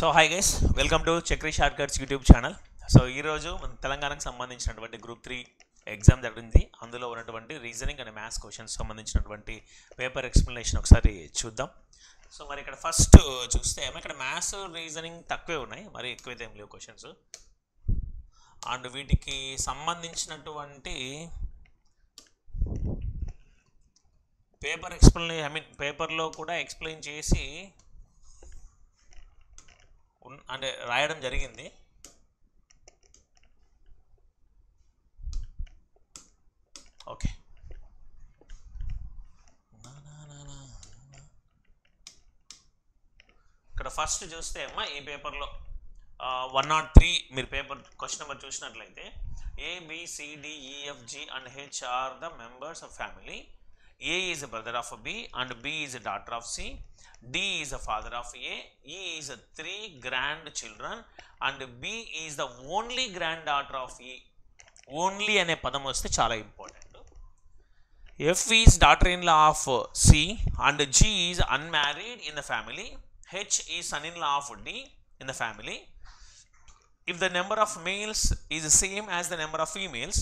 So hi guys, welcome to Chakri shortcuts YouTube channel. So ఈరోజు మన తెలంగాణకు సంబంధించినటువంటి గ్రూప్ 3 ఎగ్జామ్ జరిగింది. అందులో ఉన్నటువంటి రీజనింగ్ అండ్ మ్యాథ్స్ క్వశ్చన్స్ సంబంధించినటువంటి పేపర్ ఎక్స్ప్లెనేషన్ ఒకసారి చూద్దాం. సో మరి ఇక్కడ ఫస్ట్ చూస్తే ఇక్కడ మ్యాథ్స్ రీజనింగ్ తక్కువే ఉన్నాయి, మరి ఎక్కువైతే ఏం లేవు క్వశ్చన్స్. అండ్ వీటికి సంబంధించినటువంటి పేపర్ పేపర్లో కూడా ఎక్స్ప్లెయిన్ చేసి అంటే రాయడం జరిగింది. ఓకే, ఇక్కడ ఫస్ట్ చూస్తే అమ్మా ఈ పేపర్లో 103 మీరు పేపర్ క్వశ్చన్ నెంబర్ చూసినట్లయితే ABCDEFG and H are the members of family. A is a brother of B and B is a daughter of C. D is the father of A. E is 3 grandchildren and B is the only granddaughter of E. Only అనే పదం వస్తే చాలా important. F is daughter-in-law of C and G is unmarried in the family. H is son-in-law of D in the family. If the number of males is the same as the number of females,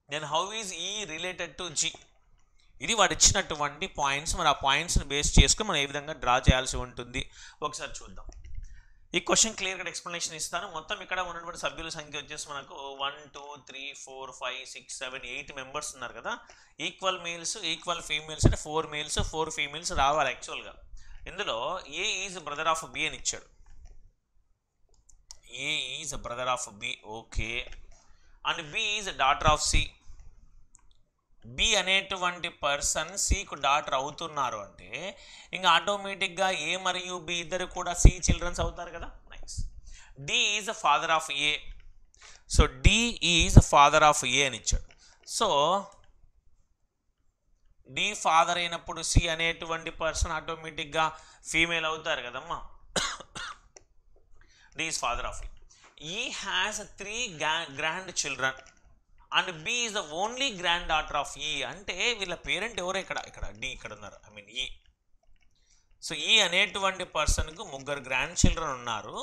then how is E related to G? ఇది వాడు ఇచ్చినటువంటి points. మరి ఆ పాయింట్స్ని base చేసుకుని మనం ఏ విధంగా draw చేయాల్సి ఉంటుంది ఒకసారి చూద్దాం. ఈ క్వశ్చన్ క్లియర్గా ఎక్స్ప్లెనేషన్ ఇస్తాను. మొత్తం ఇక్కడ ఉన్నటువంటి సభ్యుల సంఖ్య వచ్చేసి మనకు 1 2 3 4 5 6 7 8 మెంబర్స్ ఉన్నారు కదా. ఈక్వల్ మేల్స్ ఈక్వల్ ఫీమేల్స్ అంటే 4 మేల్స్ 4 ఫీమేల్స్ రావాలి యాక్చువల్గా. ఇందులో A is brother of B అని ఇచ్చాడు. A is brother of B, okay. And B is daughter of C. B అనేటువంటి పర్సన్ సికు డాటర్ అవుతున్నారు అంటే ఇంకా ఆటోమేటిక్గా ఏ మరియు బి ఇద్దరు కూడా సి చిల్డ్రన్స్ అవుతారు కదా. Nice. D is the father of A. So D is father of A అని ఇచ్చాడు. సో డి ఫాదర్ అయినప్పుడు సి అనేటువంటి పర్సన్ ఆటోమేటిక్గా ఫీమేల్ అవుతారు కదమ్మా. D is father of A. E has 3 grandchildren and B is the only granddaughter of E. అంటే వీళ్ళ parent ఎవరు? ఇక్కడ డి ఇక్కడ ఉన్నారు, ఈ. సో ఈ అనేటువంటి పర్సన్కు 3 గ్రాండ్ చిల్డ్రన్ ఉన్నారు.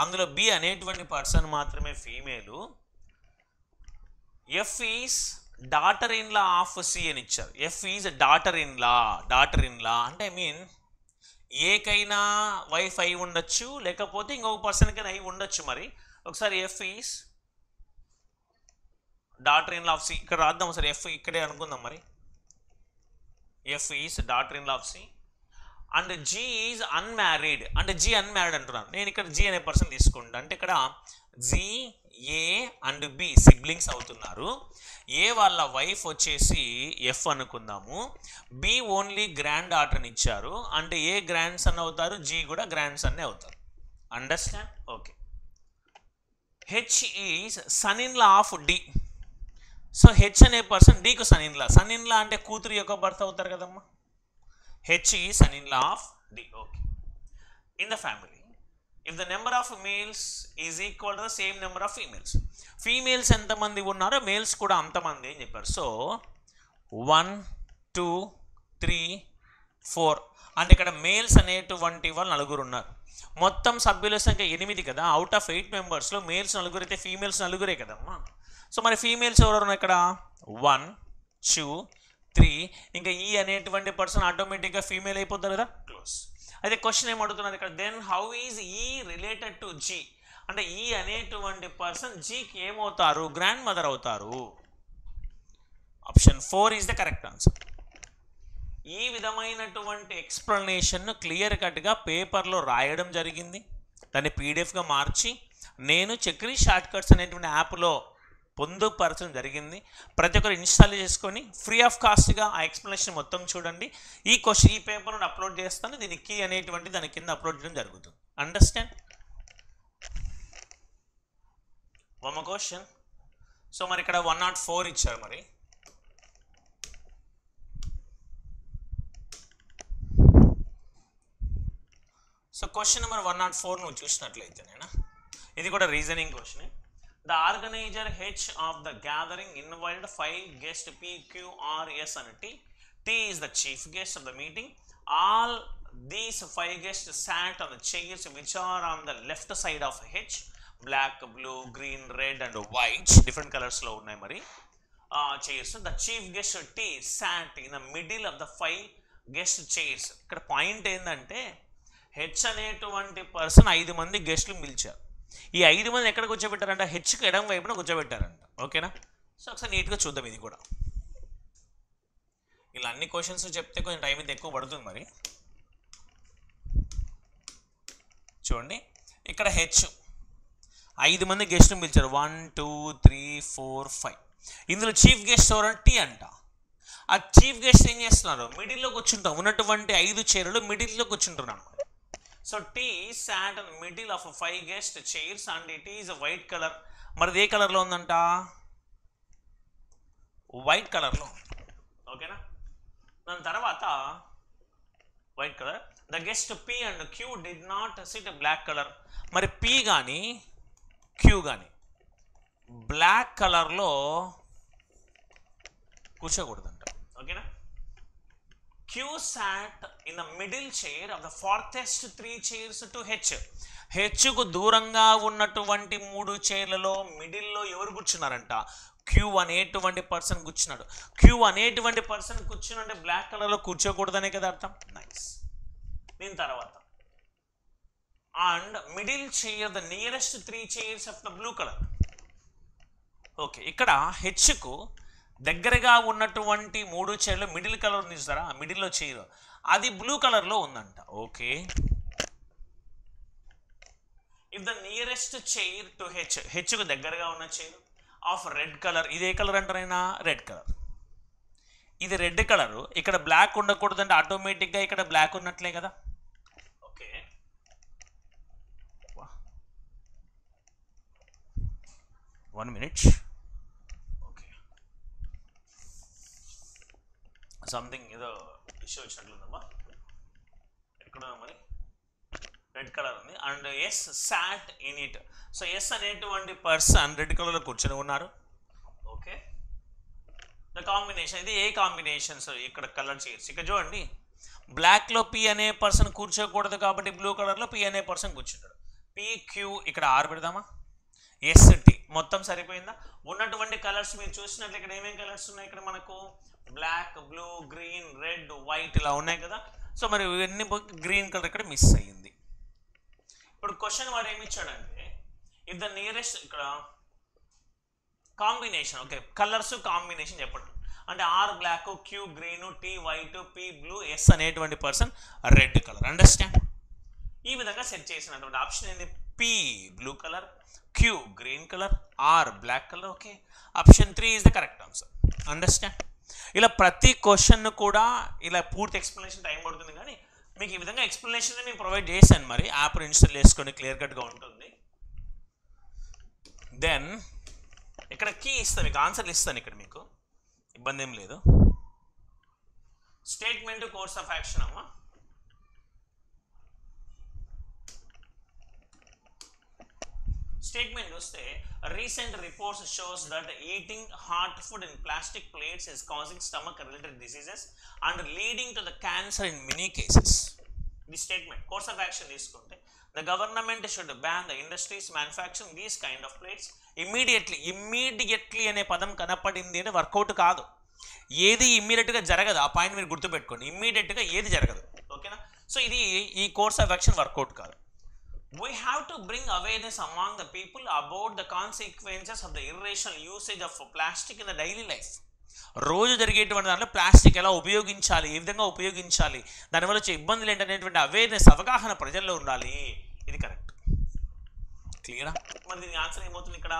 అందులో బి అనేటువంటి పర్సన్ మాత్రమే female. F is daughter in law of C అని ఇచ్చారు. F is daughter in law అంటే ఏకైనా వైఫ్ అయి ఉండొచ్చు, లేకపోతే ఇంకొక పర్సన్కైనా అయి ఉండొచ్చు. మరి ఒకసారి F is daughter in law of C ఇక్కడ రాద్దాం. సరే ఎఫ్ ఇక్కడే అనుకుందాం. మరి F is daughter in law of C and G is unmarried. అంటే జీ అన్మ్యారీడ్ అంటున్నాను నేను. ఇక్కడ జీ అనే పర్సన్ తీసుకుంటా. అంటే ఇక్కడ G A and B siblings అవుతున్నారు. ఏ వాళ్ళ వైఫ్ వచ్చేసి ఎఫ్ అనుకుందాము. బి ఓన్లీ గ్రాండ్ డాటర్ని ఇచ్చారు. అంటే ఏ గ్రాండ్ సన్ అవుతారు, జీ కూడా గ్రాండ్ సన్నే అవుతారు. Understand? Okay. H is son in law of D. So H అనే పర్సన్ డీకు son in law. Son in law అంటే కూతురు యొక్క భర్త అవుతారు కదమ్మా. H is son in law of D. Okay. In the family if the number of males is equal to the same number of females. Females ఎంతమంది ఉన్నారో males కూడా అంతమంది అని చెప్పారు. సో 1 2 3 4 అంటే ఇక్కడ మేల్స్ అనేటువంటి వాళ్ళు 4 ఉన్నారు. మొత్తం సభ్యుల సంఖ్య 8 కదా. అవుట్ ఆఫ్ 8 మెంబర్స్లో మేల్స్ 4 అయితే ఫీమేల్స్ 4 కదమ్మా. సో మరి ఫీమేల్స్ ఎవరు ఇక్కడ 1 2 3. ఇంకా ఈ అనేటువంటి పర్సన్ ఆటోమేటిక్గా ఫీమేల్ అయిపోతారు కదా. క్లోజ్. అయితే క్వశ్చన్ ఏమడుతున్నారు ఇక్కడ, దెన్ హౌ ఈజ్ ఈ రిలేటెడ్ టు జీ. అంటే ఈ అనేటువంటి పర్సన్ జీకి ఏమవుతారు? గ్రాండ్ మదర్ అవుతారు. Option 4 is the correct answer. ఈ విధమైనటువంటి ఎక్స్ప్లెనేషన్ను క్లియర్ కట్గా పేపర్లో రాయడం జరిగింది. దాన్ని పీడిఎఫ్గా మార్చి నేను చక్రీ షార్ట్ కట్స్ అనేటువంటి యాప్లో పొందుపరచడం జరిగింది. ప్రతి ఒక్కరు ఇన్స్టాల్ చేసుకొని ఫ్రీ ఆఫ్ కాస్ట్గా ఆ ఎక్స్ప్లెనేషన్ మొత్తం చూడండి. ఈ పేపర్ను అప్లోడ్ చేస్తాను. దీని కీ అనేటువంటి దాని కింద అప్లోడ్ చేయడం జరుగుతుంది. అండర్స్టాండ్? One question. సో మరి ఇక్కడ 104 ఇచ్చారు. మరి సో క్వశ్చన్ నెంబర్ 104 నువ్వు చూసినట్లయితే ఇది కూడా reasoning question. The organizer H of the gathering invited 5 guests P, Q, R, S and T. T is the chief guest of the meeting. All these 5 guests sat on the chairs which are on the left side of H. Black, blue, green, red and white. Different colors లో ఉన్నాయి మరి chairs. The chief guest T sat in the middle of the 5 guest chairs. ఇక్కడ point ఏంటంటే H అనేటువంటి person 5 మంది గెస్టులు పిలిచారు. ఈ 5 మంది ఎక్కడ కూర్చోబెట్టారంట? హెచ్కి ఎడం వైపున కూర్చోబెట్టారంట. ఓకేనా? సో ఒకసారి నీట్గా చూద్దాం ఇది కూడా. ఇలా అన్ని క్వశ్చన్స్ చెప్తే కొంచెం టైం ఇది ఎక్కువ పడుతుంది మరి. చూడండి ఇక్కడ హెచ్ 5 మంది గెస్ట్ని పిలిచారు. 1 2 3 4 5. ఇందులో చీఫ్ గెస్ట్ ఎవరంటే టీ అంట. ఆ చీఫ్ గెస్ట్ ఏం చేస్తున్నారు? మిడిల్లో కూర్చుంటాం. ఉన్నటువంటి 5 చైర్లు మిడిల్లో కూర్చుంటున్నాను. So T sat in middle of 5 guest chairs and it is white colour. మరి ఏ కలర్లో ఉందంట? వైట్ కలర్లో. ఓకేనా? దాని తర్వాత white colour. The guest P and Q did not sit black colour. మరి పి కానీ క్యూ కానీ బ్లాక్ కలర్లో కూర్చోకూడదంట. ఓకేనా? Q sat in the middle chair of the farthest 3 chairs to H. హెచ్కు దూరంగా ఉన్నటువంటి 3 చైర్లలో మిడిల్లో ఎవరు కూర్చున్నారంట? క్యూ అనేటువంటి పర్సన్ కూర్చున్నాడు. క్యూ అనేటువంటి పర్సన్ కూర్చున్నంటే బ్లాక్ కలర్లో కూర్చోకూడదనే కదా అర్థం. నైస్. దీని తర్వాత and middle chair the nearest 3 chairs of the blue colour. Okay, ఇక్కడ హెచ్కు దగ్గరగా ఉన్నటువంటి 3 చైర్లు మిడిల్ కలర్ చూస్తారా? మిడిల్లో చైర్ అది బ్లూ కలర్లో ఉందంట. Okay, if the nearest chair to H, హెచ్కు దగ్గరగా ఉన్న చైర్ ఆఫ్ రెడ్ కలర్. ఇది ఏ కలర్ అంటారైనా? Red colour. ఇది రెడ్ కలరు. ఇక్కడ బ్లాక్ ఉండకూడదంటే ఆటోమేటిక్గా ఇక్కడ బ్లాక్ ఉన్నట్లే కదా. Okay, 1 minute. ఓకే, సంథింగ్ ఏదో ఇష్యూ వచ్చినట్లుందమ్మా. ఎక్కడ మరి రెడ్ కలర్ ఉంది and S sat in it. So S అనేటువంటి పర్సన్ రెడ్ కలర్లో కూర్చొని ఉన్నారు. ఓకే, ద కాంబినేషన్ ఇది ఏ కాంబినేషన్స్ ఇక్కడ కలర్ చైర్స్. ఇక్కడ చూడండి, బ్లాక్లో పి అనే పర్సన్ కూర్చోకూడదు కాబట్టి బ్లూ కలర్లో పి అనే పర్సన్ కూర్చుంటాడు. పి క్యూ ఇక్కడ ఆర్ పెడదామా? S T. మొత్తం సరిపోయిందా? ఉన్నటువంటి కలర్స్ మీరు చూసినట్లు ఇక్కడ ఏమేమి కలర్స్ ఉన్నాయి? ఇక్కడ మనకు black, blue, green, red, white ఇలా ఉన్నాయి కదా. సో మరి ఇవన్నీ గ్రీన్ కలర్ ఇక్కడ మిస్ అయ్యింది. ఇప్పుడు క్వశ్చన్ వాడు ఏమి ఇచ్చాడంటే ఇఫ్ ద నియరెస్ట్, ఇక్కడ కాంబినేషన్. ఓకే, కలర్స్ కాంబినేషన్ చెప్పండి. అంటే R black, Q green, T white, P blue, S అనేటువంటి పర్సన్ రెడ్ కలర్. అండర్స్టాండ్? ఈ విధంగా సెట్ చేసినటువంటి ఆప్షన్ ఏంది? P blue colour, Q green colour, R black colour. Okay, option 3 is the correct answer. Understand? ఇలా ప్రతి question కూడా ఇలా పూర్తి ఎక్స్ప్లెనేషన్ టైం పడుతుంది, కానీ మీకు ఈ విధంగా ఎక్స్ప్లెనేషన్ నేను ప్రొవైడ్ చేశాను. మరి యాప్ ఇన్స్టాల్ చేసుకొని క్లియర్ కట్గా ఉంటుంది. దెన్ ఇక్కడ కీ ఇస్తాను, మీకు ఆన్సర్లు ఇస్తాను. ఇక్కడ మీకు ఇబ్బంది ఏం లేదు. స్టేట్మెంట్, కోర్స్ ఆఫ్ యాక్షన్ అమ్మా. స్టేట్మెంట్ చూస్తే recent reports shows that eating hot food in plastic plates is causing stomach related diseases and leading to the cancer in many cases. ఇది స్టేట్మెంట్. కోర్స్ ఆఫ్ యాక్షన్ తీసుకుంటే the government should ban the industries manufacturing these kind of plates immediately. Immediately అనే పదం కనపడింది అంటే work out కాదు. ఏది ఇమ్మీడియట్గా జరగదు. ఆ పాయింట్ మీరు గుర్తుపెట్టుకోండి. ఇమ్మీడియట్గా ఏది జరగదు. ఓకేనా? సో ఇది ఈ కోర్స్ ఆఫ్ యాక్షన్ వర్కౌట్ కాదు. We have to bring awareness among the people about the consequences of the irrational usage of plastic in the daily life. రోజు జరిగేటువంటి దాంట్లో ప్లాస్టిక్ ఎలా ఉపయోగించాలి, ఏ విధంగా ఉపయోగించాలి, దానివల్ల వచ్చే ఇబ్బందులు ఏంటనేటువంటి అవేర్నెస్, అవగాహన ప్రజల్లో ఉండాలి. ఇది కరెక్ట్. క్లియరా? మరి దీని ఆన్సర్ ఏమవుతుంది? ఇక్కడ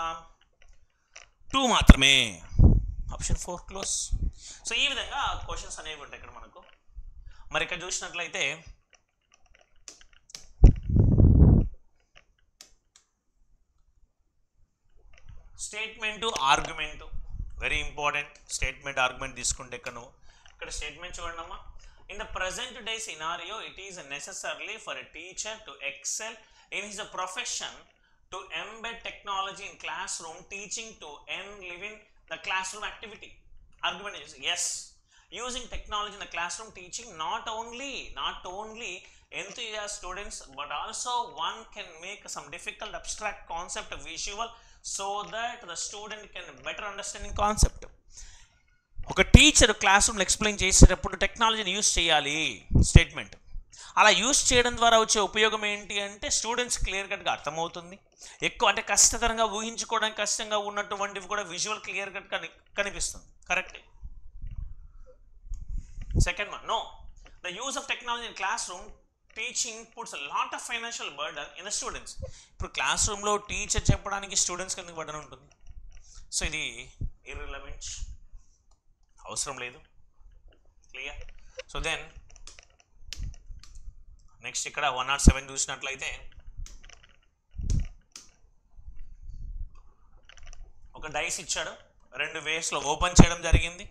2 మాత్రమే. Option 4 close. సో ఈ విధంగా క్వశ్చన్స్ అనేవి ఉంటాయి ఇక్కడ మనకు. మరి ఇక్కడ చూసినట్లయితే statement, argument very important. Statement, argument తీసుకుంటే ఇక్కడ స్టేట్మెంట్ చూడండి అమ్మా. In the present day scenario it is necessary for a teacher to excel in his profession to embed technology in classroom teaching to enlivening the classroom activity. Argument yes, using technology in the classroom teaching not only enthusiast students, but also one can make some difficult abstract concept visual so that the student can better understanding concept. ఒక teacher class రూమ్లో explain చేసేటప్పుడు టెక్నాలజీని use చేయాలి statement. అలా use చేయడం ద్వారా వచ్చే ఉపయోగం ఏంటి అంటే స్టూడెంట్స్ క్లియర్ కట్గా అర్థమవుతుంది. ఎక్కువ అంటే కష్టతరంగా ఊహించుకోవడానికి కష్టంగా ఉన్నటువంటివి కూడా విజువల్ క్లియర్ కట్ కనిపిస్తుంది. Correct. Second one, no, the use of technology in classroom teaching puts lot of financial burden in the students. ఇప్పుడు క్లాస్ రూమ్లో టీచర్ చెప్పడానికి స్టూడెంట్స్కి ఎందుకు బర్డన్ ఉంటుంది? సో ఇది ఇర్రిలవెంట్, అవసరం లేదు. క్లియర్. సో దెన్ నెక్స్ట్ ఇక్కడ 107 చూసినట్లయితే ఒక డైస్ ఇచ్చాడు, 2 వేస్లో ఓపెన్ చేయడం జరిగింది.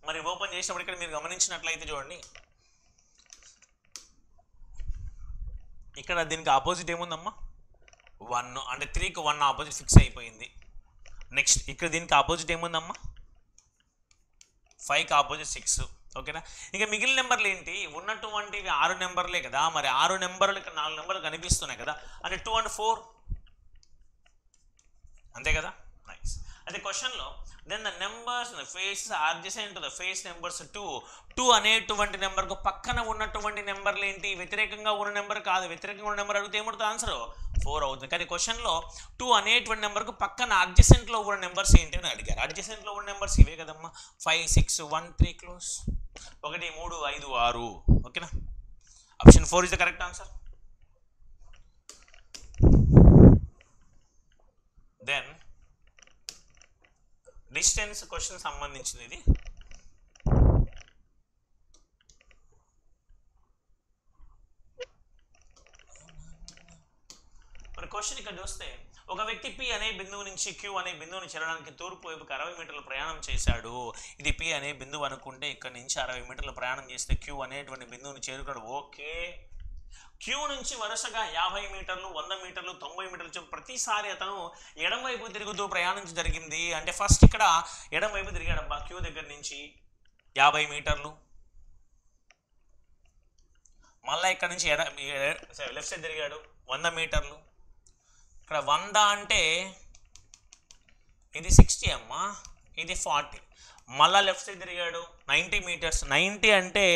మరి ఓపెన్ చేసినప్పుడు ఇక్కడ మీరు గమనించినట్లయితే చూడండి, ఇక్కడ దీనికి ఆపోజిట్ ఏముందమ్మా? 1, అంటే 3కి 1 ఆపోజిట్ ఫిక్స్ అయిపోయింది. నెక్స్ట్ ఇక్కడ దీనికి ఆపోజిట్ ఏముందమ్మా? 5కి ఆపోజిట్ 6. ఓకేనా? ఇంకా మిగిలిన నెంబర్లు ఏంటి? ఉన్నటువంటివి 6 నెంబర్లే కదా. మరి 6 నెంబర్లు ఇక్కడ 4 నెంబర్లు కనిపిస్తున్నాయి కదా, అంటే 2 and 4 అంతే కదా. నైస్. అయితే క్వశ్చన్లో then the numbers faces adjacent to the face numbers 2 అనేటువంటి నెంబర్కు పక్కన ఉన్నటువంటి నెంబర్లు ఏంటి? వ్యతిరేకంగా ఉన్న నెంబర్ కాదు. వ్యతిరేకంగా ఉన్న నెంబర్ అడిగితే ఏమవుతుంది? ఆన్సర్ 4 అవుతుంది. కానీ క్వశ్చన్లో 2 అనేటువంటి నెంబర్కు పక్కన అడ్జసెంట్లో ఉన్న నెంబర్స్ ఏంటి అని అడిగారు. అడ్జసెంట్లో ఉన్న నెంబర్స్ ఇవే కదమ్మా, 5, 6, 1, 3 క్లోజ్, 1, 3, 5, 6. ఓకేనా? Option 4 is the correct answer. Then distance question సంబంధించింది ఇది. మరి క్వశ్చన్ ఇక్కడ చూస్తే, ఒక వ్యక్తి P అనే బిందువు నుంచి Q అనే బిందువుని చేరడానికి తూర్పు వైపుకి 60 మీటర్ల ప్రయాణం చేశాడు. ఇది P అనే బిందువు అనుకుంటే ఇక్కడ నుంచి 60 మీటర్ల ప్రయాణం చేస్తే Q అనేటువంటి బిందువుని చేరుకోడు. ఓకే. Q నుంచి వరుసగా 50 మీటర్లు, 100 మీటర్లు, 90 మీటర్లు ప్రతిసారి అతను ఎడం వైపు తిరుగుతూ ప్రయాణించి జరిగింది. అంటే ఫస్ట్ ఇక్కడ ఎడం వైపు తిరిగాడబ్బా Q దగ్గర నుంచి 50 మీటర్లు, మళ్ళీ ఇక్కడ నుంచి లెఫ్ట్ సైడ్ తిరిగాడు 100 మీటర్లు. ఇక్కడ 100 అంటే ఇది 60 అమ్మా, ఇది 40. మళ్ళీ లెఫ్ట్ సైడ్ తిరిగాడు 90 మీటర్స్. 90 అంటే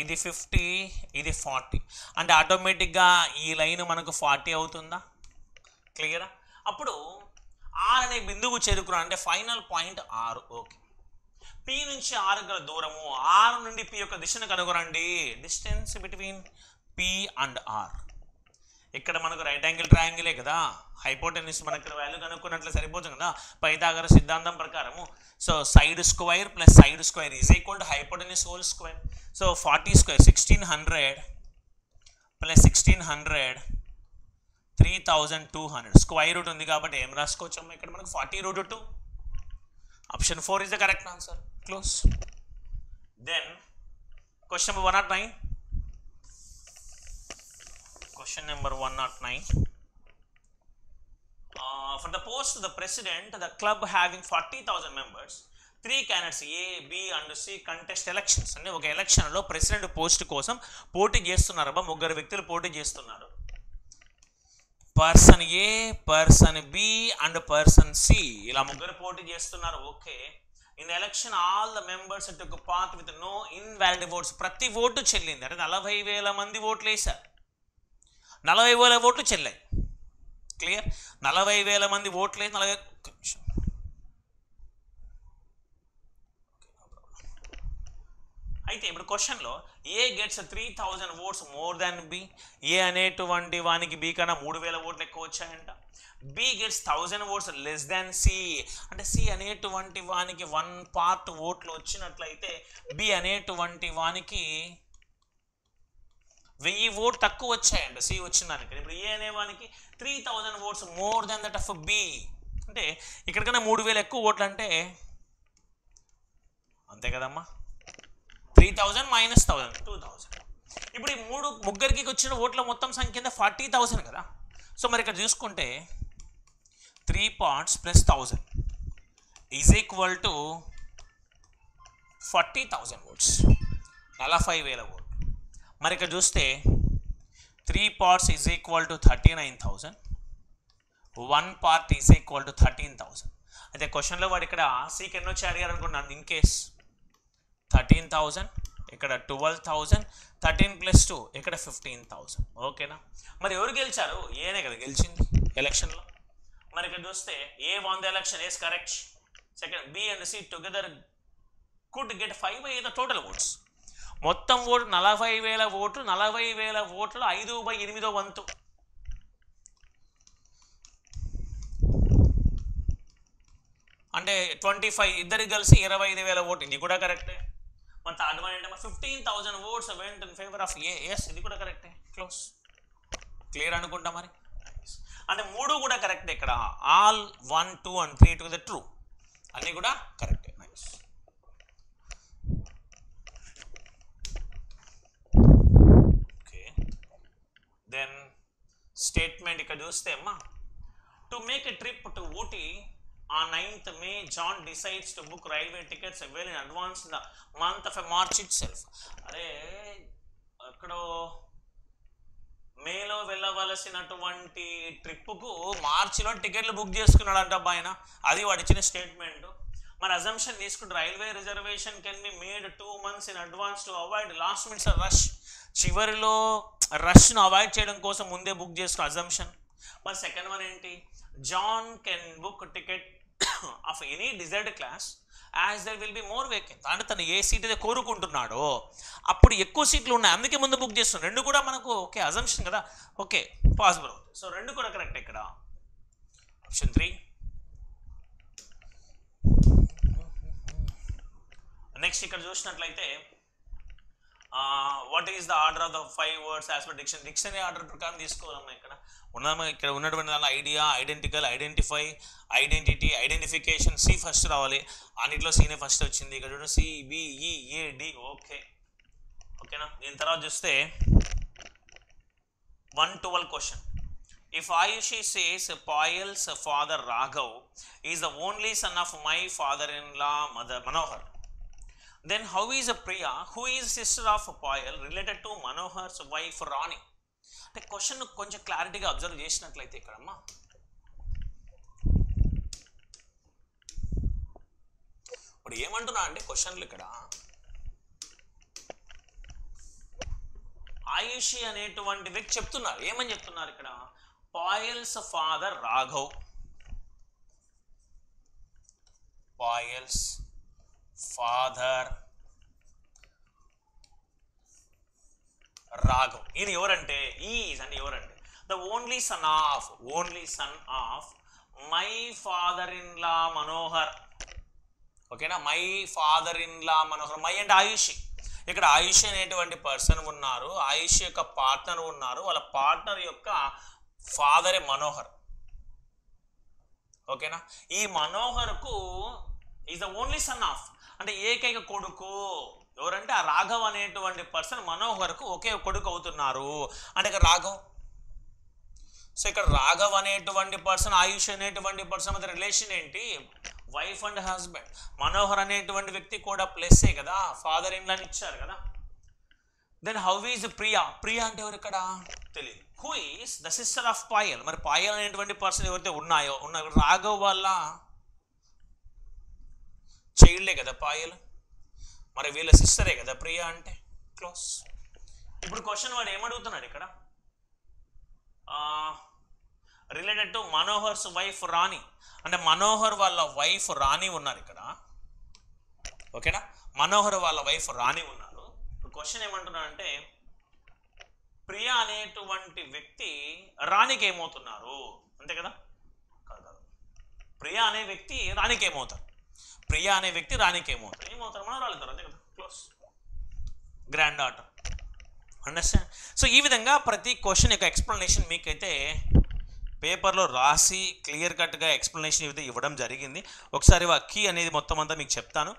ఇది 50, ఇది 40. అంటే ఆటోమేటిక్గా ఈ లైన్ మనకు 40 అవుతుందా? క్లియరా? అప్పుడు R అనే బిందువు చేరుకున్నాడు, అంటే final point R. Okay. P నుంచి R గల దూరము, R నుండి P యొక్క దిశను కనుగొనండి. Distance between P and R. ఇక్కడ మనకు రైట్ యాంగిల్ ట్రయాంగిలే కదా, హైపోటెన్యూస్ మనకి ఇక్కడ వాల్యూ కనుక్కున్నట్లు సరిపోతుంది కదా పైథాగరస్ సిద్ధాంతం ప్రకారము. So side square plus side square is equal to hypotenuse whole square. So 40 square 1600 plus 1600 3200. Square root ఉంది కాబట్టి ఏం రాసుకోవచ్చమ్మా ఇక్కడ మనకు 40√2. Option 4 is the correct answer. Close. Then question number 109. Question number 109. For the post of the president, the club having 40,000 members, 3 candidates A, B and C contest elections. అంటే ఒక ఎలక్షన్లో president post కోసం పోటీ చేస్తున్నారు. 3 వ్యక్తులు పోటీ చేస్తున్నారు. Person A, person B and person C, ఇలా 3 పోటీ చేస్తున్నారు. Okay. In election all the members took part with no invalid votes. ప్రతి ఓటు చెల్లింది. అంటే 40,000 మంది ఓట్లు వేశారు, 40,000 ఓట్లు చెల్లాయి. క్లియర్? 40,000 మంది ఓట్లు వేసి 40. అయితే ఇప్పుడు క్వశ్చన్లో A gets 3,000 votes more than B. A అనేటువంటి వానికి బి కన్నా 3,000 ఓట్లు ఎక్కువ వచ్చాయంట. B gets 1000 votes less than C. అంటే సి అనేటువంటి వానికి 1 పార్ట్ ఓట్లు వచ్చినట్లయితే బి అనేటువంటి వానికి 1000 ఓట్ తక్కువ వచ్చాయండి సి వచ్చిన దానికి. ఇప్పుడు ఏ అనేవానికి 3,000 votes more than that of B. అంటే ఇక్కడికన్నా 3,000 ఎక్కువ ఓట్లు అంటే అంతే కదమ్మా. 3,000 మైనస్ 1,000 2,000. ఇప్పుడు ఈ ముగ్గురికి వచ్చిన ఓట్ల మొత్తం సంఖ్య 40,000 కదా. సో మరి ఇక్కడ చూసుకుంటే 3 parts plus 1000 is equal to 40,000 votes, 40,000 votes. మరి ఇక్కడ చూస్తే 3 parts is equal to 39,000, 1 part is equal to 13,000. అయితే క్వశ్చన్లో వాడు ఇక్కడ సీకి ఎన్ని వచ్చి అడిగారు అనుకున్నాను. ఇన్ కేస్ 13,000, ఇక్కడ 12,000, 13 + 2 ఇక్కడ 15,000. ఓకేనా? మరి ఎవరు గెలిచారు? ఏనే కదా గెలిచింది ఎలక్షన్లో. మరి ఇక్కడ చూస్తే ఏ won the election, is correct. Second, B and C together could get 5 by the total votes. మొత్తం ఓటు 40,000 ఓట్లు, 40,000 ఓట్లు 5/8 వంతు. అంటే 25, ఇద్దరికి కలిసి 25,000 ఓటు. ఇది కూడా కరెక్టే. మన థర్డ్ వన్ ఏంటమ్మా 15,000 votes went in favor of A. Yes, ఇది కూడా కరెక్టే. క్లోజ్, క్లియర్ అనుకుంటా. మరి అంటే 3 కూడా కరెక్టే. ఇక్కడ all 1, 2 and 3 to the true, అన్నీ కూడా కరెక్టే. నైస్. ఓకే, దెన్ స్టేట్మెంట్ ఇక్కడ చూస్తే అమ్మా, to make a trip to Ooty on 9th May, John decides to book railway tickets well in advance in the month of March itself. అరే అక్కడో మేలో వెళ్ళవలసినటువంటి ట్రిప్కు మార్చిలో టికెట్లు బుక్ చేసుకున్నాడంట ఆయన. అది వాడు ఇచ్చిన స్టేట్మెంట్. మరి అజంప్షన్ తీసుకుంటే railway reservation can be made 2 months in advance to avoid last minute rush. చివరిలో రష్ను అవాయిడ్ చేయడం కోసం ముందే బుక్ చేసుకున్న అజంప్షన్. మరి సెకండ్ వన్ ఏంటి? John can book a ticket of any desired class as there will be more vacant. అంటే తను ఏ seat అయితే కోరుకుంటున్నాడో అప్పుడు ఎక్కువ సీట్లు ఉన్నాయి, అందుకే ముందు బుక్ చేస్తున్నాడు. రెండు కూడా మనకు ఓకే అజంప్షన్ కదా. ఓకే, పాసిబుల్ అవుతుంది. సో రెండు కూడా కరెక్ట్. ఇక్కడ ఆప్షన్ 3. నెక్స్ట్ ఇక్కడ చూసినట్లయితే what is the order of the 5 words as per dictionary order ప్రకారం తీసుకోవాలమ్మా. ఇక్కడ ఉన్నటువంటి దానిలో idea, identical, identify, identity, identification, C first రావాలి. అన్నింటిలో సీనే ఫస్ట్ వచ్చింది. ఇక్కడ చూడండి CBEAD. ఓకే, ఓకేనా? దీని తర్వాత చూస్తే 112 question. If Ayushi says Payal's father Raghav is the only son of my father-in-law Manohar, then how is Priya, who is sister of Payal, related to Manohar's wife Rani? అంటే question కొంచెం క్లారిటీగా observe చేసినట్లయితే ఇక్కడమ్మా ఇప్పుడు ఏమంటున్నా అంటే క్వశ్చన్లు ఇక్కడ ఆయుషి అనేటువంటి వ్యక్తి చెప్తున్నారు. ఏమని చెప్తున్నారు ఇక్కడ? Payal's father Raghav, Payal's father Raghav. ఈయన ఎవరంటే ఈజ్ అంటే ఎవరంటే the only son of my father in law Manohar. ఓకేనా? My father in law Manohar. My అంటే ఆయుషి. ఇక్కడ ఆయుషి అనేటువంటి పర్సన్ ఉన్నారు, ఆయుషి యొక్క పార్ట్నర్ ఉన్నారు, వాళ్ళ పార్ట్నర్ యొక్క ఫాదరే మనోహర్. ఓకేనా? ఈ మనోహర్కు is the only son of అంటే ఏకైక కొడుకు. ఎవరంటే ఆ రాఘవ్ అనేటువంటి పర్సన్ మనోహర్కు ఒకే కొడుకు అవుతున్నారు. అంటే ఇక్కడ రాఘవ్. సో ఇక్కడ రాఘవ్ అనేటువంటి పర్సన్, ఆయుష్ అనేటువంటి పర్సన్ మధ్య రిలేషన్ ఏంటి? Wife and husband. మనోహర్ అనేటువంటి వ్యక్తి కూడా ప్లస్సే కదా, ఫాదర్ ఇన్ లా ఇచ్చారు కదా. Then how is Priya? Priya అంటే ఎవరు ఇక్కడ తెలియదు. Who is the sister of Payal? మరి పాయల్ అనేటువంటి పర్సన్ ఎవరైతే ఉన్నాయో రాఘవ్ వాళ్ళ చైల్డే కదా పాయల్, మరి వీళ్ళ సిస్టరే కదా ప్రియా అంటే. క్లోజ్. ఇప్పుడు క్వశ్చన్ వాడు ఏమడుగుతున్నాడు ఇక్కడ? రిలేటెడ్ టు మనోహర్స్ వైఫ్ రాణి. అంటే మనోహర్ వాళ్ళ వైఫ్ రాణి ఉన్నారు ఇక్కడ. ఓకేనా? మనోహర్ వాళ్ళ వైఫ్ రాణి ఉన్నారు. ఇప్పుడు క్వశ్చన్ ఏమంటున్నాడు అంటే ప్రియా అనేటువంటి వ్యక్తి రాణికి ఏమవుతున్నారు? అంతే కదా? కాదు. ప్రియా అనే వ్యక్తి రాణికి ఏమవుతారు? ప్రియా అనే వ్యక్తి రాణికి ఏమవుతారు? మనోరాలుతారు. అంతే కదా? Close. Grand daughter. Understand? So ఈ విధంగా ప్రతి క్వశ్చన్ యొక్క ఎక్స్ప్లెనేషన్ మీకైతే పేపర్లో రాసి క్లియర్ కట్గా ఎక్స్ప్లెనేషన్ అయితే ఇవ్వడం జరిగింది. ఒకసారి ఆ కీ అనేది మొత్తం అంతా మీకు చెప్తాను.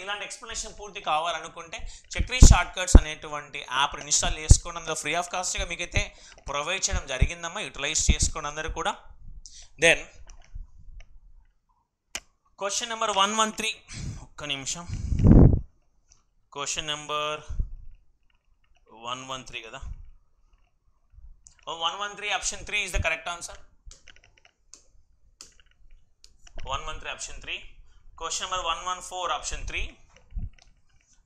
ఇలాంటి ఎక్స్ప్లెనేషన్ పూర్తి కావాలనుకుంటే చక్రీ షార్ట్ కట్స్ అనేటువంటి యాప్ ఇన్స్టాల్ చేసుకోండి. అందులో ఫ్రీ ఆఫ్ కాస్ట్గా మీకైతే ప్రొవైడ్ చేయడం జరిగిందమ్మా. యూటిలైజ్ చేసుకోండి అందరూ కూడా. దెన్ క్వశ్చన్ నెంబర్ 113, ఒక్క నిమిషం. క్వశ్చన్ నెంబర్ 113 కదా. 113 option 3 is the correct answer. 113 option 3. Question number 114 option 3.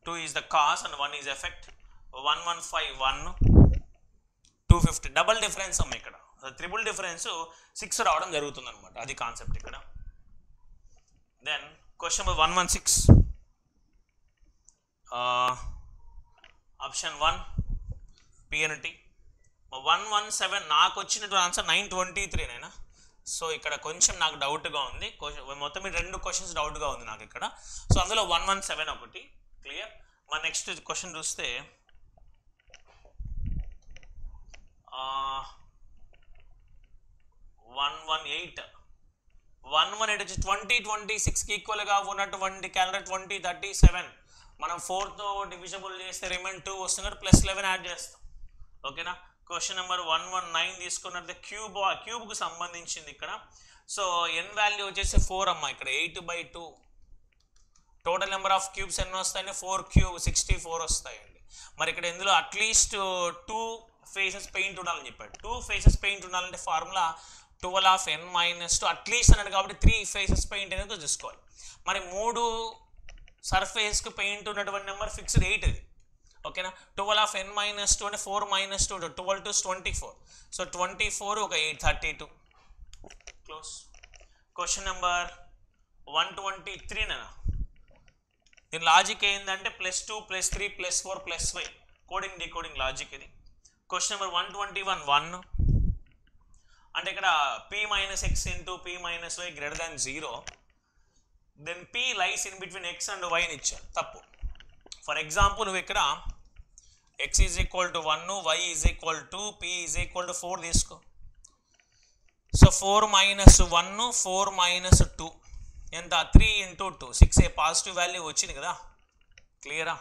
2 is the cause and 1 is effect. 115 1, 250 double difference అమ్మ. ఇక్కడ ట్రిపుల్ డిఫరెన్స్ 6 రావడం జరుగుతుంది అనమాట. అది కాన్సెప్ట్ ఇక్కడ. Then question number 116 option 1 PNT. 117 నాకు వచ్చినటువంటి ఆన్సర్ 923 నైనా. సో ఇక్కడ కొంచెం నాకు డౌట్గా ఉంది. మొత్తం ఈ 2 క్వశ్చన్స్ డౌట్గా ఉంది నాకు ఇక్కడ. సో అందులో 117 ఒకటి క్లియర్. మన నెక్స్ట్ క్వశ్చన్ చూస్తే 118 వచ్చి 2026కి ఈక్వల్గా ఉన్నటువంటి క్యాలెండర్ 2037 మనం 4తో డివిజబుల్ చేస్తే రిమైన్ 2 వస్తుంది కదా, +11 యాడ్ చేస్తాం. ఓకేనా. క్వశ్చన్ నెంబర్ 119 తీసుకున్నట్లయితే క్యూబ్కు సంబంధించింది ఇక్కడ. సో ఎన్ వాల్యూ వచ్చేసి 4 అమ్మ. ఇక్కడ 8/2 టోటల్ నెంబర్ ఆఫ్ క్యూబ్స్ ఎన్ని వస్తాయండి? 4 క్యూబ్ 64 వస్తాయండి. మరి ఇక్కడ ఇందులో అట్లీస్ట్ 2 ఫేసెస్ పెయింట్ ఉండాలని చెప్పాడు. 2 ఫేసెస్ పెయింట్ ఉండాలంటే ఫార్ములా 12n-2 అట్లీస్ట్ అన్నాడు కాబట్టి 3 ఫేసెస్ పెయింట్ అనేది చూసుకోవాలి. మరి 3 సర్ఫేస్కి పెయింట్ ఉన్నటువంటి నెంబర్ ఫిక్స్డ్ 8 ఇది. ఓకేనా. 12n-2 అంటే 4 - 2 12 to 24. సో 24 ఒక 8 32 క్లోజ్. క్వశ్చన్ నెంబర్ 123 నేనా. దీని లాజిక్ ఏంటంటే +2 +3 +4 +5 కోడింగ్ డీకోడింగ్ లాజిక్ ఇది. క్వశ్చన్ నెంబర్ 121 1 అంటే ఇక్కడ p - x × p - y > 0. Then p lies in between x and y అని ఇచ్చారు. తప్పు. ఫర్ ఎగ్జాంపుల్ నువ్వు ఇక్కడ x = 1, y = 2, p = 4 తీసుకో. సో 4 - 1 4 - 2 ఎంత? 3 × 2 6. పాజిటివ్ వాల్యూ వచ్చింది కదా, క్లియరా.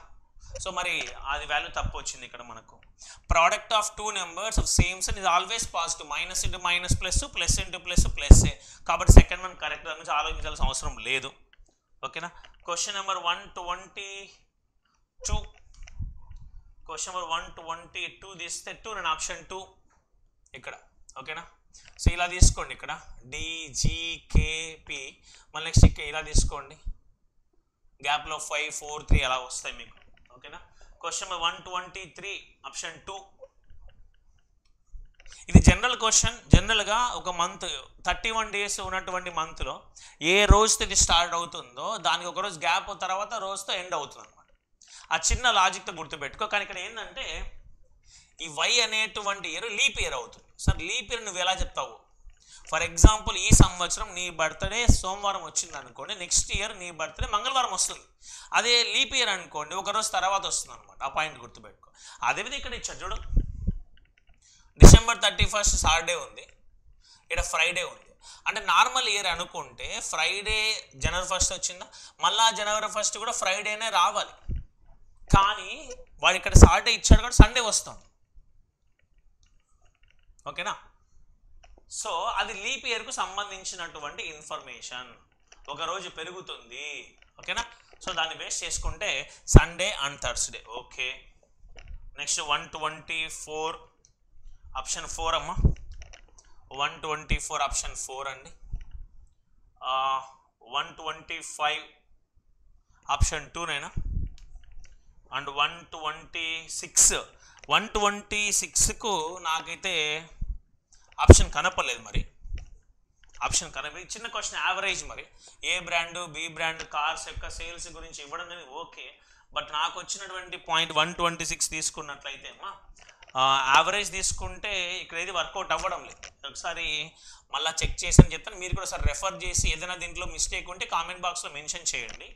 సో మరి అది వాల్యూ తప్పు వచ్చింది ఇక్కడ మనకు. Product of 2 numbers of same sign is always positive. -× +, +× +, కాబట్టి సెకండ్ వన్ కరెక్ట్. దాని గురించి ఆలోచించాల్సిన అవసరం లేదు. ఓకేనా. క్వశ్చన్ నెంబర్ 122 క్వశ్చన్ నెంబర్ 122 తీస్తే 2 నేను ఆప్షన్ 2 ఇక్కడ. ఓకేనా. సో ఇలా తీసుకోండి ఇక్కడ DGKP. మళ్ళీ నెక్స్ట్ ఇక్కడ ఇలా తీసుకోండి, గ్యాప్లో 5 4 3 అలా వస్తాయి మీకు. ఓకేనా. Question number 123 option 2. ఇది జనరల్ క్వశ్చన్. జనరల్గా ఒక మంత్ 31 డేస్ ఉన్నటువంటి మంత్లో ఏ రోజుతో ఇది స్టార్ట్ అవుతుందో దానికి ఒక రోజు గ్యాప్ తర్వాత రోజుతో ఎండ్ అవుతుంది అనమాట. ఆ చిన్న లాజిక్తో గుర్తుపెట్టుకో. కానీ ఇక్కడ ఏంటంటే ఈ y అనేటువంటి ఇయర్ లీప్ ఇయర్ అవుతుంది. సార్ లీప్ ఇయర్ నువ్వు ఎలా చెప్తావు? ఫర్ ఎగ్జాంపుల్ ఈ సంవత్సరం నీ బర్త్డే సోమవారం వచ్చింది అనుకోండి, నెక్స్ట్ ఇయర్ నీ బర్త్డే మంగళవారం వస్తుంది. అదే లీప్ ఇయర్ అనుకోండి ఒకరోజు తర్వాత వస్తుంది అనమాట. ఆ పాయింట్ గుర్తుపెట్టుకో. అదేవిధంగా ఇక్కడ ఇచ్చాడు చూడు, December 31 సాటర్డే ఉంది, ఇక్కడ ఫ్రైడే ఉంది. అంటే నార్మల్ ఇయర్ అనుకుంటే ఫ్రైడే January 1 వచ్చిందా, మళ్ళా January 1 కూడా ఫ్రైడేనే రావాలి. కానీ వాడు ఇక్కడ సాటర్డే ఇచ్చాడు కాబట్టి సండే వస్తాం. ఓకేనా. సో అది లీప్ ఇయర్కు సంబంధించినటువంటి ఇన్ఫర్మేషన్. ఒకరోజు పెరుగుతుంది. ఓకేనా. సో దాన్ని బేస్ చేసుకుంటే Sunday and Thursday. Okay. Next 124 option 4 అమ్మ. 124 ఆప్షన్ 4 అండి. 125 ఆప్షన్ 2 నైనా. అండ్ 126కు నాకైతే ఆప్షన్ కనపడలేదు. మరి ఆప్షన్ కనపడి చిన్న క్వశ్చన్ యావరేజ్. మరి ఏ బ్రాండ్ బి బ్రాండ్ కార్స్ యొక్క సేల్స్ గురించి ఇవ్వడం అనేది ఓకే. బట్ నాకు వచ్చినటువంటి పాయింట్ 126 తీసుకున్నట్లయితే అమ్మా యావరేజ్ తీసుకుంటే ఇక్కడ ఏది వర్కౌట్ అవ్వడం లేదు. ఒకసారి మళ్ళీ చెక్ చేసి అని చెప్తాను. మీరు కూడా ఒకసారి రెఫర్ చేసి ఏదైనా దీంట్లో మిస్టేక్ ఉంటే కామెంట్ బాక్స్లో మెన్షన్ చేయండి.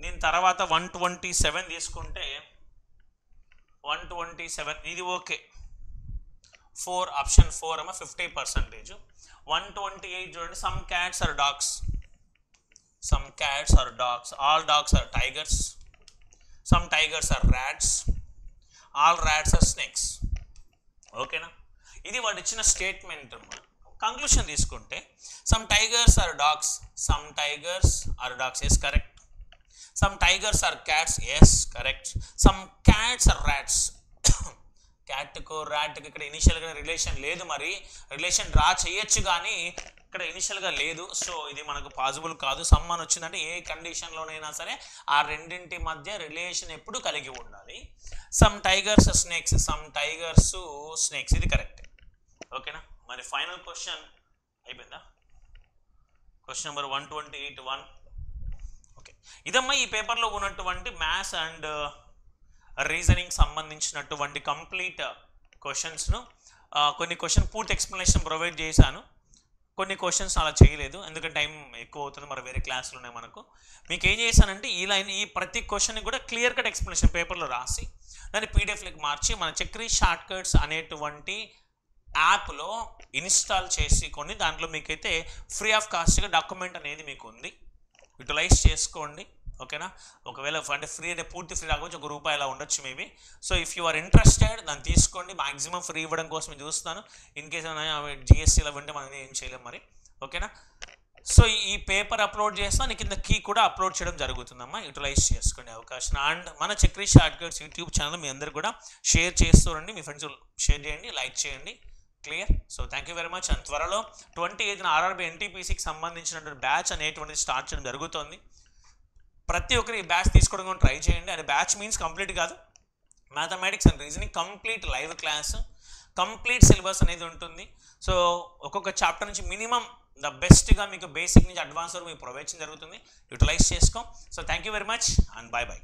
దీని తర్వాత 127 తీసుకుంటే 127 ఇది ఓకే. 4 ఆప్షన్ 4 అమ్మ 50%. 128 చూడండి. Some cats are dogs. Some cats are dogs. All dogs are tigers. Some tigers are rats. All rats are snakes. ఓకేనా. ఇది వాడు ఇచ్చిన స్టేట్మెంట్ అమ్మా. కంక్లూషన్ తీసుకుంటే some tigers are dogs, some tigers are dogs, yes correct. Some tigers are cats, yes correct. Some cats are rats, క్యాట్కు ర్యాట్కి ఇక్కడ ఇనిషియల్గా రిలేషన్ లేదు, మరి రిలేషన్ డ్రా చేయొచ్చు కానీ ఇక్కడ ఇనిషియల్గా లేదు. సో ఇది మనకు పాసిబుల్ కాదు. సమ్ అని వచ్చిందంటే ఏ కండిషన్లోనైనా సరే ఆ రెండింటి మధ్య రిలేషన్ ఎప్పుడు కలిగి ఉండాలి. Some tigers snakes, some tigers snakes, ఇది కరెక్ట్. ఓకేనా, మరి ఫైనల్ క్వశ్చన్ అయిపోయిందా? Question number 128. ఓకే, ఇదమ్మా ఈ పేపర్లో ఉన్నటువంటి మ్యాథ్స్ అండ్ రీజనింగ్ సంబంధించినటువంటి కంప్లీట్ క్వశ్చన్స్ను. కొన్ని క్వశ్చన్ పూర్తి ఎక్స్ప్లెనేషన్ ప్రొవైడ్ చేశాను, కొన్ని క్వశ్చన్స్ అలా చేయలేదు ఎందుకంటే టైం ఎక్కువ అవుతుంది, మరి వేరే క్లాసులు ఉన్నాయి మనకు. మీకు ఏం చేశానంటే ఈ ప్రతి క్వశ్చన్ కూడా క్లియర్ కట్ ఎక్స్ప్లెనేషన్ పేపర్లో రాసి దాన్ని పీడిఎఫ్లోకి మార్చి మన చక్రీ షార్ట్ కట్స్ అనేటువంటి యాప్లో ఇన్స్టాల్ చేసుకొని దాంట్లో మీకైతే ఫ్రీ ఆఫ్ కాస్ట్గా డాక్యుమెంట్ అనేది మీకు ఉంది, యూటిలైజ్ చేసుకోండి. ఓకేనా, ఒకవేళ అంటే ఫ్రీ అంటే పూర్తి ఫ్రీ రాకపోతే ₹1 అలా ఉండొచ్చు maybe. So if you are interested దాన్ని తీసుకోండి, మాక్సిమం ఫ్రీ ఇవ్వడం కోసం నేను చూస్తాను. ఇన్ కేస్ జిఎస్టీలో వింటే మనం ఏం చేయలేం మరి. ఓకేనా, సో ఈ పేపర్ అప్లోడ్ చేస్తాను, కింద కీ కూడా అప్లోడ్ చేయడం జరుగుతుందమ్మా, యూటిలైజ్ చేసుకోండి అవకాశం. అండ్ మన Chakri shortcuts YouTube channel మీ అందరు కూడా షేర్ చేస్తూ రండి, మీ ఫ్రెండ్స్ షేర్ చేయండి, లైక్ చేయండి. Clear. So thank you very much. And త్వరలో 28న ఆర్ఆర్బీ ఎన్టీపీసీకి సంబంధించినటువంటి బ్యాచ్ అనేటువంటిది స్టార్ట్ చేయడం జరుగుతుంది. ప్రతి ఒక్కరు ఈ బ్యాచ్ తీసుకోవడం కూడా ట్రై చేయండి. అండ్ బ్యాచ్ మీన్స్ కంప్లీట్ కాదు, mathematics and reasoning complete live class, complete syllabus అనేది ఉంటుంది. సో ఒక్కొక్క చాప్టర్ నుంచి మినిమం ద బెస్ట్గా మీకు బేసిక్ నుంచి అడ్వాన్స్ వరకు మీకు ప్రొవైడ్ చేయడం జరుగుతుంది, యూటిలైజ్ చేసుకో. So thank you very much and bye bye.